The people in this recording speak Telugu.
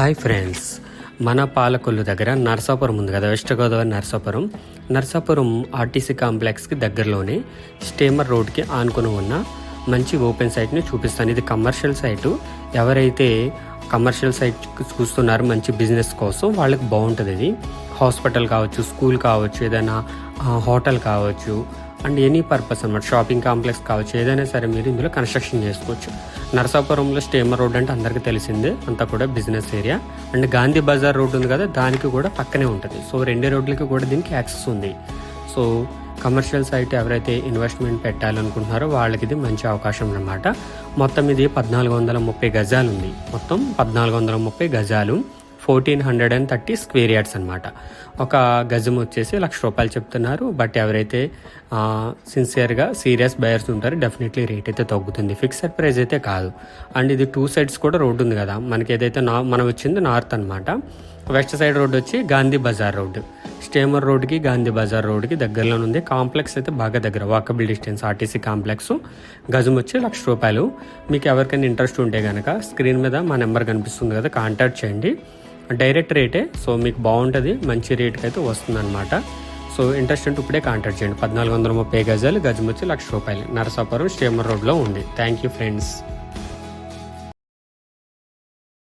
హాయ్ ఫ్రెండ్స్, మన పాలకొల్లు దగ్గర నరసాపురం ఉంది కదా, వెస్ట్ గోదావరి నరసాపురం ఆర్టీసీ కాంప్లెక్స్కి దగ్గరలోనే స్టీమర్ రోడ్కి ఆనుకుని ఉన్న మంచి ఓపెన్ సైట్ని చూపిస్తాను. ఇది కమర్షియల్ సైటు. ఎవరైతే కమర్షియల్ సైట్ చూస్తున్నారో మంచి బిజినెస్ కోసం వాళ్ళకి బాగుంటుంది. ఇది హాస్పిటల్ కావచ్చు, స్కూల్ కావచ్చు, ఏదైనా హోటల్ కావచ్చు, అండ్ ఎనీ పర్పస్ అన్నమాట. షాపింగ్ కాంప్లెక్స్ కావచ్చు, ఏదైనా సరే మీరు ఇందులో కన్స్ట్రక్షన్ చేసుకోవచ్చు. నరసాపురంలో స్టీమర్ రోడ్ అంటే అందరికీ తెలిసిందే, అంతా కూడా business area. And Gandhi Bazaar road ఉంది కదా, దానికి కూడా పక్కనే ఉంటుంది. సో రెండు రోడ్లకి కూడా దీనికి యాక్సెస్ ఉంది. సో కమర్షియల్ సైట్ ఎవరైతే ఇన్వెస్ట్మెంట్ పెట్టాలనుకుంటున్నారో వాళ్ళకి ఇది మంచి అవకాశం అన్నమాట. మొత్తం ఇది 1430 గజాలు ఉంది. మొత్తం 1430 గజాలు, 1430 స్క్వేర్ యార్డ్స్ అనమాట. ఒక గజం వచ్చేసి ₹1,00,000 చెప్తున్నారు. బట్ ఎవరైతే సిన్సియర్గా సీరియస్ బయర్స్ ఉంటారో డెఫినెట్లీ రేట్ అయితే తగ్గుతుంది. ఫిక్స్డ్ ప్రైస్ అయితే కాదు. అండ్ ఇది 2 సైడ్స్ కూడా రోడ్డు ఉంది కదా, మనకి ఏదైతే మనం వచ్చింది నార్త్ అనమాట. వెస్ట్ సైడ్ రోడ్ వచ్చి గాంధీ బజార్ రోడ్డు. స్టీమర్ రోడ్కి గాంధీ బజార్ రోడ్కి దగ్గరలో ఉంది. కాంప్లెక్స్ అయితే బాగా దగ్గర, వాకబుల్ డిస్టెన్స్. RTC complex. గజం వచ్చి ₹1,00,000. మీకు ఎవరికైనా ఇంట్రెస్ట్ ఉంటే కనుక స్క్రీన్ మీద మా నెంబర్ కనిపిస్తుంది కదా, కాంటాక్ట్ చేయండి. డైరెక్ట్ రేటే, సో మీకు బాగుంటుంది, మంచి రేట్కి అయితే వస్తుందన్నమాట. సో ఇంట్రెస్ట్ ఉంటే ఇప్పుడే కాంటాక్ట్ చేయండి. 1430 గజాలు, గజం వచ్చి ₹1,00,000. నరసాపురం స్టీమర్ రోడ్లో ఉంది. Thank you friends.